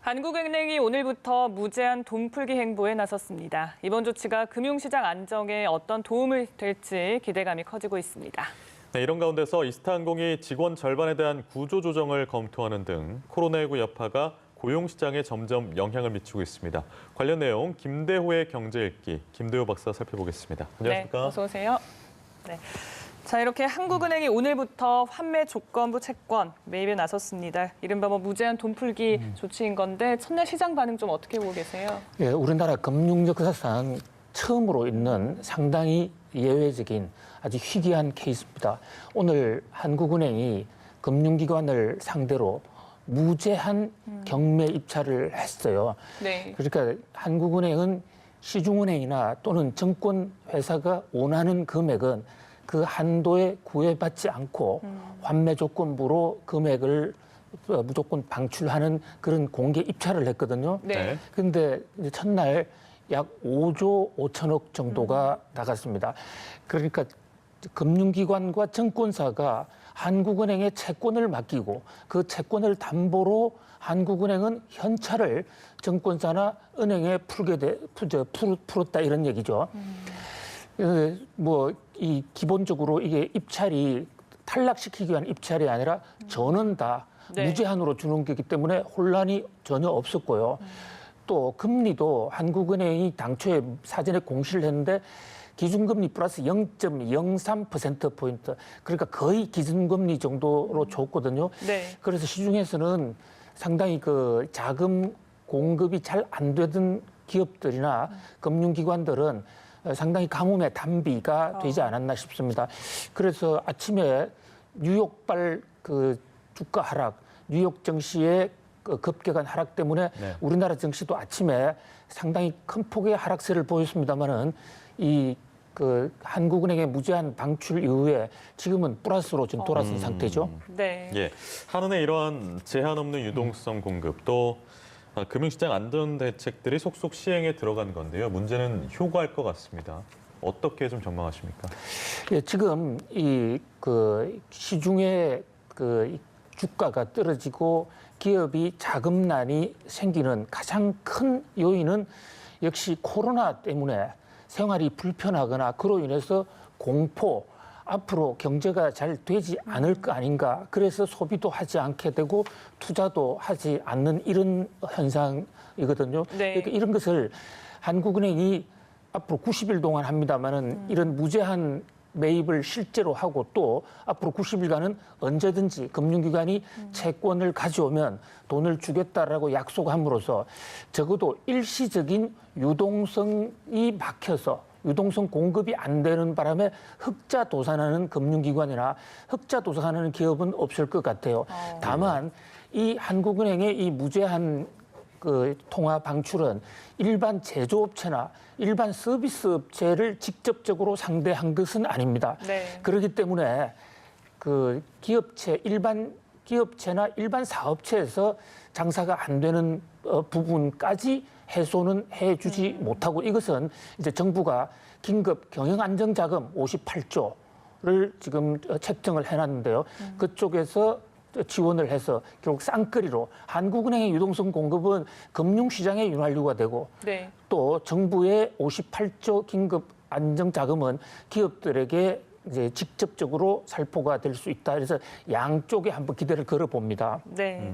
한국은행이 오늘부터 무제한 돈 풀기 행보에 나섰습니다. 이번 조치가 금융시장 안정에 어떤 도움이 될지 기대감이 커지고 있습니다. 네, 이런 가운데서 이스타항공이 직원 절반에 대한 구조조정을 검토하는 등 코로나19 여파가 고용시장에 점점 영향을 미치고 있습니다. 관련 내용 김대호의 경제읽기, 김대호 박사 살펴보겠습니다. 안녕하십니까? 네, 어서 오세요. 네. 자, 이렇게 한국은행이 오늘부터 환매 조건부 채권 매입에 나섰습니다. 이른바 무제한 돈 풀기 조치인 건데 첫날 시장 반응 좀 어떻게 보고 계세요? 예, 우리나라 금융 역사상 처음으로 있는 상당히 예외적인 아주 희귀한 케이스입니다. 오늘 한국은행이 금융기관을 상대로 무제한 경매 입찰을 했어요. 네. 그러니까 한국은행은 시중은행이나 또는 증권회사가 원하는 금액은 그 한도에 구애받지 않고 환매 조건부로 금액을 무조건 방출하는 그런 공개 입찰을 했거든요. 네. 그런데 이제 첫날 약 5조 5천억 정도가 나갔습니다. 그러니까 금융기관과 증권사가 한국은행에 채권을 맡기고 그 채권을 담보로 한국은행은 현찰을 증권사나 은행에 풀었다 이런 얘기죠. 이 기본적으로 이게 입찰이 탈락시키기 위한 입찰이 아니라 전원 다 네. 무제한으로 주는 거기 때문에 혼란이 전혀 없었고요. 또 금리도 한국은행이 당초에 사전에 공시를 했는데 기준금리 플러스 0.03%포인트, 그러니까 거의 기준금리 정도로 줬거든요. 네. 그래서 시중에서는 상당히 그 자금 공급이 잘 안 되던 기업들이나 금융기관들은 상당히 가뭄의 단비가 되지 않았나 싶습니다. 그래서 아침에 뉴욕발 그 주가 하락, 뉴욕 증시의 그 급격한 하락 때문에 우리나라 증시도 아침에 상당히 큰 폭의 하락세를 보였습니다만은 그 한국은행의 무제한 방출 이후에 지금은 플러스로 지금 돌아선 상태죠. 네. 예, 한은의 이러한 제한 없는 유동성 공급 또 금융시장 안전 대책들이 속속 시행에 들어간 건데요. 문제는 효과일 것 같습니다. 어떻게 좀 전망하십니까? 예, 지금 그 시중에 그 주가가 떨어지고 기업이 자금난이 생기는 가장 큰 요인은 역시 코로나 때문에 생활이 불편하거나 그로 인해서 공포, 앞으로 경제가 잘 되지 않을 거 아닌가. 그래서 소비도 하지 않게 되고 투자도 하지 않는 이런 현상이거든요. 네. 그러니까 이런 것을 한국은행이 앞으로 90일 동안 합니다마는 이런 무제한 매입을 실제로 하고 또 앞으로 90일간은 언제든지 금융기관이 채권을 가져오면 돈을 주겠다라고 약속함으로써 적어도 일시적인 유동성이 막혀서 유동성 공급이 안 되는 바람에 흑자 도산하는 금융기관이나 흑자 도산하는 기업은 없을 것 같아요. 다만 이 한국은행의 이 무제한 그 통화 방출은 일반 제조업체나 일반 서비스업체를 직접적으로 상대한 것은 아닙니다. 네. 그렇기 때문에 그 일반 기업체나 일반 사업체에서 장사가 안 되는 부분까지 해소는 해주지 못하고 이것은 이제 정부가 긴급 경영안정자금 58조를 지금 책정을 해놨는데요. 그쪽에서 지원을 해서 결국 쌍끌이로 한국은행의 유동성 공급은 금융시장의 윤활유가 되고 네. 또 정부의 58조 긴급 안정자금은 기업들에게 이제 직접적으로 살포가 될 수 있다. 그래서 양쪽에 한번 기대를 걸어봅니다. 네.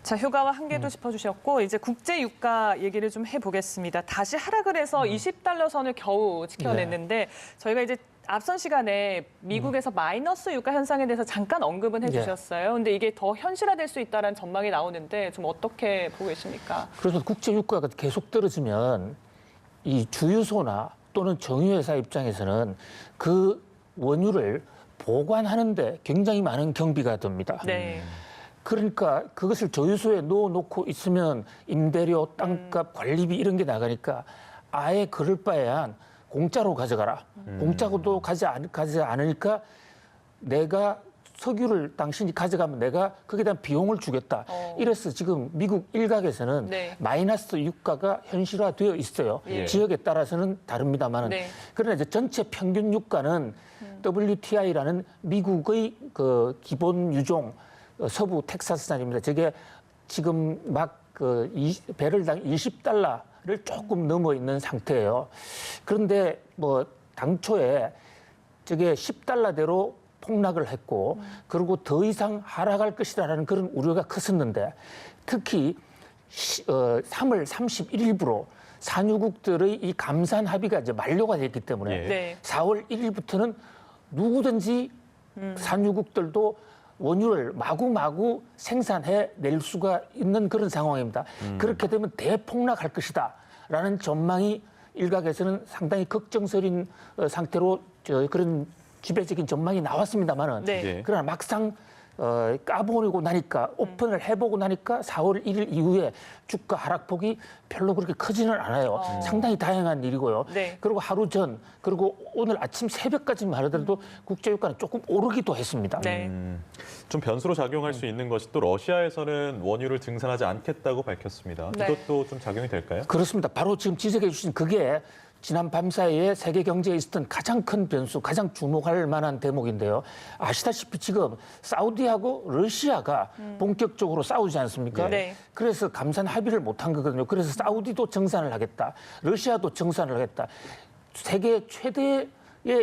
자, 효과와 한계도 짚어주셨고 이제 국제 유가 얘기를 좀 해보겠습니다. 다시 하락을 해서 20달러 선을 겨우 지켜냈는데 저희가 이제 앞선 시간에 미국에서 마이너스 유가 현상에 대해서 잠깐 언급은 해주셨어요. 근데 이게 더 현실화될 수 있다는 전망이 나오는데 좀 어떻게 보고 계십니까? 그래서 국제 유가가 계속 떨어지면 이 주유소나 또는 정유회사 입장에서는 그 원유를 보관하는데 굉장히 많은 경비가 듭니다. 네. 그러니까 그것을 저유소에 넣어놓고 있으면 임대료, 땅값, 관리비 이런 게 나가니까 아예 그럴 바에야 공짜로 가져가라. 공짜로도 가지 않으니까 내가 석유를 당신이 가져가면 내가 거기에 대한 비용을 주겠다. 이래서 지금 미국 일각에서는 네. 마이너스 유가가 현실화되어 있어요. 예. 지역에 따라서는 다릅니다만. 네. 그러나 이제 전체 평균 유가는 WTI라는 미국의 그 기본 유종 서부 텍사스산입니다. 저게 지금 막 배럴당 20달러를 조금 넘어 있는 상태예요. 그런데 뭐 당초에 저게 10달러대로 폭락을 했고 그리고 더 이상 하락할 것이라는 그런 우려가 컸었는데 특히 3월 31일부로 산유국들의 이 감산 합의가 이제 만료가 됐기 때문에 네. 4월 1일부터는 누구든지 산유국들도 원유를 마구마구 생산해 낼 수가 있는 그런 상황입니다. 그렇게 되면 대폭락할 것이다라는 전망이 일각에서는 상당히 걱정스러운 상태로 그런 지배적인 전망이 나왔습니다만은 네. 예. 그러나 막상 까보고 나니까 오픈을 해보고 나니까 4월 1일 이후에 주가 하락폭이 별로 그렇게 크지는 않아요. 상당히 다양한 일이고요. 네. 그리고 하루 전 그리고 오늘 아침 새벽까지만 하더라도 국제유가는 조금 오르기도 했습니다. 네. 좀 변수로 작용할 수 있는 것이 또 러시아에서는 원유를 증산하지 않겠다고 밝혔습니다. 네. 이것도 좀 작용이 될까요? 그렇습니다. 바로 지금 지적해 주신 그게 지난 밤 사이에 세계 경제에 있었던 가장 큰 변수, 가장 주목할 만한 대목인데요. 아시다시피 지금 사우디하고 러시아가 본격적으로 싸우지 않습니까? 네. 그래서 감산 합의를 못한 거거든요. 그래서 사우디도 정산을 하겠다. 러시아도 정산을 하겠다. 세계 최대의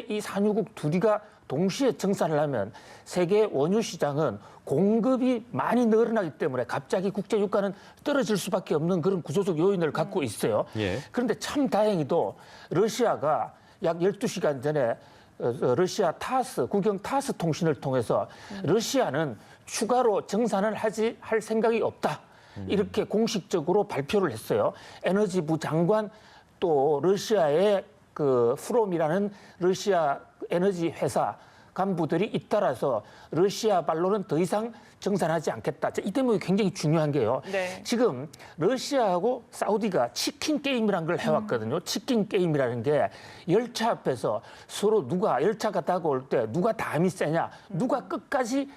이 산유국 둘이가 동시에 정산을 하면 세계 원유 시장은 공급이 많이 늘어나기 때문에 갑자기 국제 유가는 떨어질 수밖에 없는 그런 구조적 요인을 갖고 있어요. 예. 그런데 참 다행히도 러시아가 약 12시간 전에 러시아 타스, 국영 타스 통신을 통해서 러시아는 추가로 정산을 할 생각이 없다. 이렇게 공식적으로 발표를 했어요. 에너지부 장관 또 러시아의 그 프롬이라는 러시아 에너지 회사 간부들이 잇따라서 러시아 발로는 더 이상 정산하지 않겠다. 이 대목이 굉장히 중요한 게요. 네. 지금 러시아하고 사우디가 치킨 게임이라는 걸 해왔거든요. 치킨 게임이라는 게 열차 앞에서 서로 누가 열차가 다가올 때 누가 담이 세냐, 누가 끝까지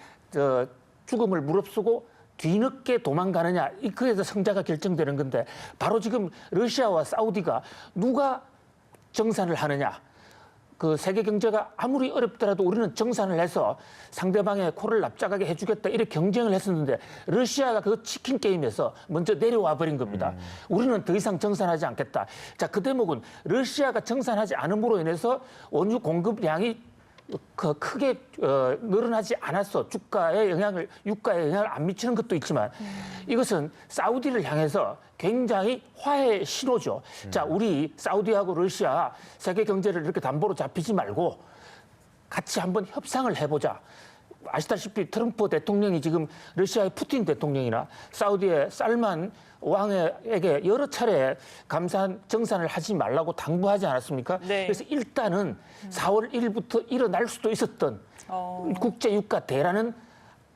죽음을 무릅쓰고 뒤늦게 도망가느냐, 그에서 승자가 결정되는 건데 바로 지금 러시아와 사우디가 누가 정산을 하느냐. 그 세계 경제가 아무리 어렵더라도 우리는 정산을 해서 상대방의 코를 납작하게 해주겠다 이렇게 경쟁을 했었는데 러시아가 그 치킨 게임에서 먼저 내려와 버린 겁니다. 우리는 더 이상 정산하지 않겠다. 자, 그 대목은 러시아가 정산하지 않음으로 인해서 원유 공급량이 크게 늘어나지 않았어. 유가에 영향을 안 미치는 것도 있지만 이것은 사우디를 향해서 굉장히 화해의 신호죠. 자, 우리 사우디하고 러시아 세계 경제를 이렇게 담보로 잡히지 말고 같이 한번 협상을 해보자. 아시다시피 트럼프 대통령이 지금 러시아의 푸틴 대통령이나 사우디의 살만 왕에게 여러 차례 정산을 하지 말라고 당부하지 않았습니까? 네. 그래서 일단은 4월 1일부터 일어날 수도 있었던 국제유가 대란은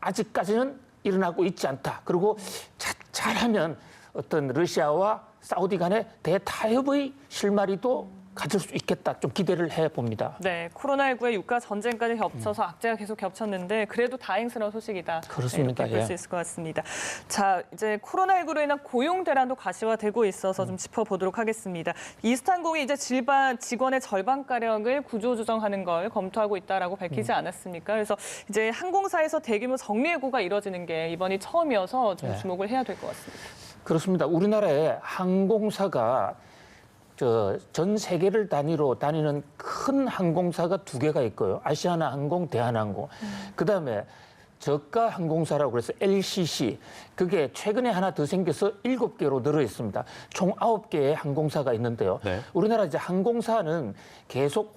아직까지는 일어나고 있지 않다. 그리고 잘하면 어떤 러시아와 사우디 간의 대타협의 실마리도 가질 수 있겠다. 좀 기대를 해봅니다. 네, 코로나19의 유가 전쟁까지 겹쳐서 악재가 계속 겹쳤는데 그래도 다행스러운 소식이다. 그렇습니다. 네, 이렇게 볼 수 있을 것 같습니다. 자, 이제 코로나19로 인한 고용 대란도 가시화되고 있어서 좀 짚어보도록 하겠습니다. 이스탄공이 이제 직원의 절반가량을 구조조정하는 걸 검토하고 있다라고 밝히지 않았습니까? 그래서 이제 항공사에서 대규모 정리해고가 이뤄지는 게 이번이 처음이어서 좀 주목을 해야 될 것 같습니다. 그렇습니다. 우리나라의 항공사가 전 세계를 단위로 다니는 큰 항공사가 두 개가 있고요. 아시아나 항공, 대한항공. 그다음에 저가 항공사라고 그래서 LCC. 그게 최근에 하나 더 생겨서 7개로 늘어 있습니다. 총 9개의 항공사가 있는데요. 네. 우리나라 이제 항공사는 계속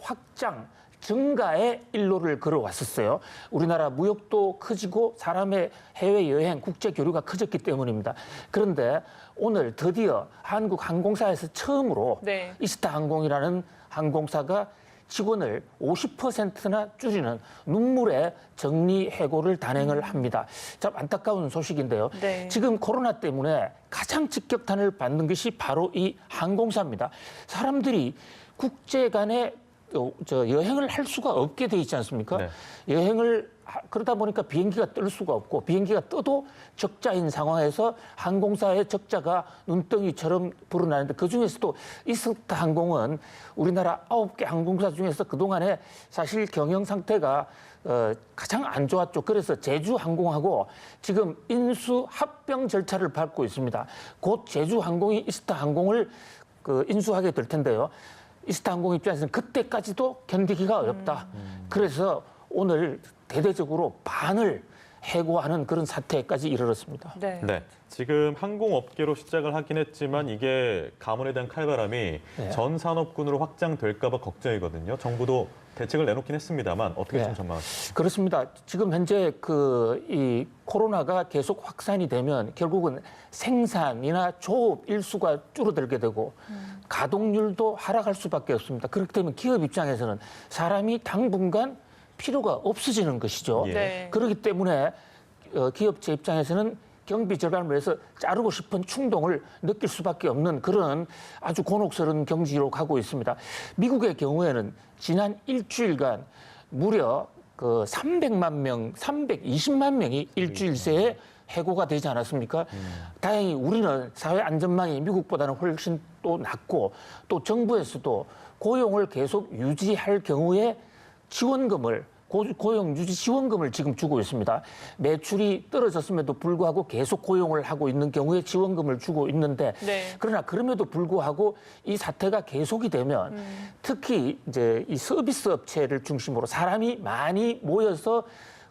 증가의 일로를 걸어왔었어요. 우리나라 무역도 커지고 사람의 해외여행, 국제 교류가 커졌기 때문입니다. 그런데 오늘 드디어 한국 항공사에서 처음으로 네. 이스타항공이라는 항공사가 직원을 50%나 줄이는 눈물의 정리해고를 단행을 합니다. 참 안타까운 소식인데요. 네. 지금 코로나 때문에 가장 직격탄을 받는 것이 바로 이 항공사입니다. 사람들이 국제 간의 여행을 할 수가 없게 돼 있지 않습니까? 네. 그러다 보니까 비행기가 뜰 수가 없고 비행기가 떠도 적자인 상황에서 항공사의 적자가 눈덩이처럼 불어나는데 그중에서도 이스타 항공은 우리나라 9개 항공사 중에서 그동안에 사실 경영 상태가 가장 안 좋았죠. 그래서 제주항공하고 지금 인수 합병 절차를 밟고 있습니다. 곧 제주항공이 이스타항공을 인수하게 될 텐데요. 이스타항공 입장에서는 그때까지도 견디기가 어렵다. 그래서 오늘 대대적으로 반을 해고하는 그런 사태까지 이르렀습니다. 네. 네. 지금 항공업계로 시작을 하긴 했지만 이게 가문에 대한 칼바람이 네. 전 산업군으로 확장될까 봐 걱정이거든요. 정부도 대책을 내놓긴 했습니다만 어떻게 좀 전망하십니까? 그렇습니다. 지금 현재 이 코로나가 계속 확산이 되면 결국은 생산이나 조업 일수가 줄어들게 되고 가동률도 하락할 수밖에 없습니다. 그렇기 때문에 기업 입장에서는 사람이 당분간 필요가 없어지는 것이죠. 예. 네. 그렇기 때문에 기업체 입장에서는 경비 절감을 위해서 자르고 싶은 충동을 느낄 수밖에 없는 그런 아주 곤혹스러운 경지로 가고 있습니다. 미국의 경우에는 지난 일주일간 무려 300만 명, 320만 명이 일주일 새에 해고가 되지 않았습니까? 다행히 우리는 사회 안전망이 미국보다는 훨씬 또 낮고 또 정부에서도 고용을 계속 유지할 경우에 지원금을 고용 유지 지원금을 지금 주고 있습니다. 매출이 떨어졌음에도 불구하고 계속 고용을 하고 있는 경우에 지원금을 주고 있는데 네. 그러나 그럼에도 불구하고 이 사태가 계속이 되면 특히 이제 이 서비스 업체를 중심으로 사람이 많이 모여서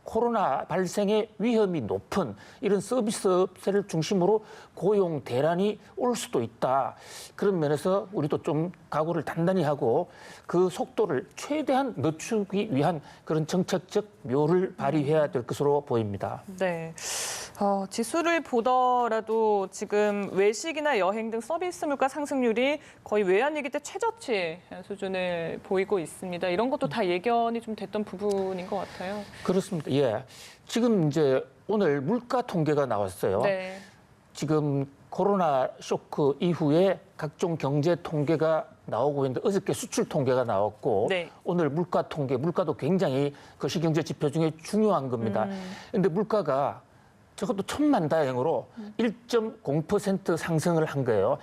코로나 발생의 위험이 높은 이런 서비스 업체를 중심으로 고용 대란이 올 수도 있다. 그런 면에서 우리도 좀 각오를 단단히 하고 그 속도를 최대한 늦추기 위한 그런 정책적 묘를 발휘해야 될 것으로 보입니다. 네. 지수를 보더라도 지금 외식이나 여행 등 서비스 물가 상승률이 거의 외환위기 때 최저치 수준을 보이고 있습니다. 이런 것도 다 예견이 좀 됐던 부분인 것 같아요. 그렇습니다. 예. 지금 이제 오늘 물가 통계가 나왔어요. 네. 지금 코로나 쇼크 이후에 각종 경제 통계가 나오고 있는데 어저께 수출 통계가 나왔고 네. 오늘 물가 통계, 물가도 굉장히 거시경제 지표 중에 중요한 겁니다. 그런데 물가가 적어도 천만다행으로 1.0% 상승을 한 거예요.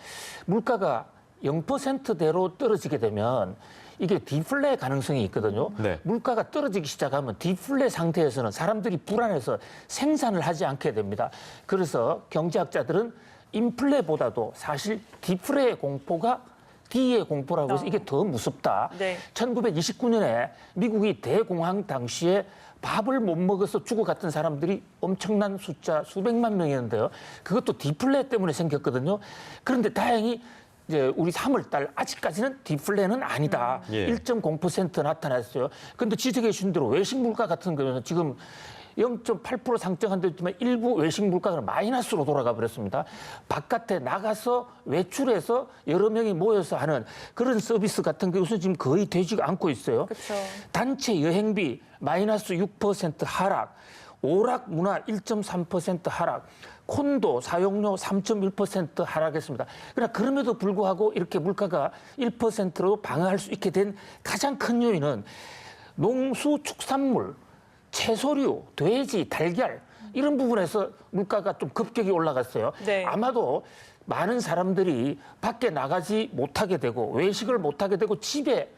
물가가 0%대로 떨어지게 되면 이게 디플레 가능성이 있거든요. 네. 물가가 떨어지기 시작하면 디플레 상태에서는 사람들이 불안해서 생산을 하지 않게 됩니다. 그래서 경제학자들은 인플레보다도 사실 디플레의 공포가 D의 공포라고 해서 이게 더 무섭다. 네. 1929년에 미국이 대공황 당시에 밥을 못 먹어서 죽어갔던 사람들이 엄청난 숫자 수백만 명이었는데요. 그것도 디플레 때문에 생겼거든요. 그런데 다행히 이제 우리 3월 달 아직까지는 디플레는 아니다. 예. 1.0% 나타났어요. 그런데 지적해 주신 대로 외식 물가 같은 경우는 지금 0.8% 상승한 데 있지만 일부 외식 물가가 마이너스로 돌아가 버렸습니다. 바깥에 나가서 외출해서 여러 명이 모여서 하는 그런 서비스 같은 것은 지금 거의 되지가 않고 있어요. 그렇죠. 단체 여행비 마이너스 6% 하락, 오락 문화 1.3% 하락, 콘도 사용료 3.1% 하락했습니다. 그러나 그럼에도 불구하고 이렇게 물가가 1%로 방어할 수 있게 된 가장 큰 요인은 농수축산물, 채소류, 돼지, 달걀 이런 부분에서 물가가 좀 급격히 올라갔어요. 네. 아마도 많은 사람들이 밖에 나가지 못하게 되고 외식을 못하게 되고 집에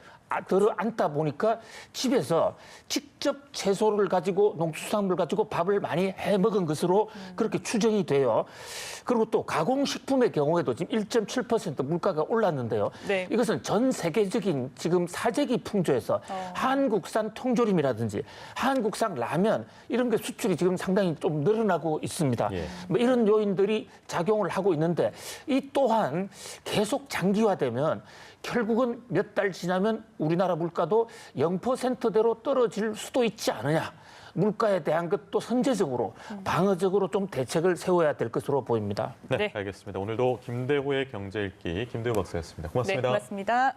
들어 앉다 보니까 집에서 직접 채소를 가지고 농수산물 가지고 밥을 많이 해 먹은 것으로 그렇게 추정이 돼요. 그리고 또 가공식품의 경우에도 지금 1.7% 물가가 올랐는데요. 네. 이것은 전 세계적인 지금 사재기 풍조에서 한국산 통조림이라든지 한국산 라면 이런 게 수출이 지금 상당히 좀 늘어나고 있습니다. 예. 뭐 이런 요인들이 작용을 하고 있는데 이 또한 계속 장기화되면 결국은 몇 달 지나면 우리나라 물가도 0%대로 떨어질 수도 있지 않느냐. 물가에 대한 것도 선제적으로 방어적으로 좀 대책을 세워야 될 것으로 보입니다. 네, 네. 알겠습니다. 오늘도 김대호의 경제 읽기 김대호 박사였습니다. 고맙습니다. 네, 고맙습니다.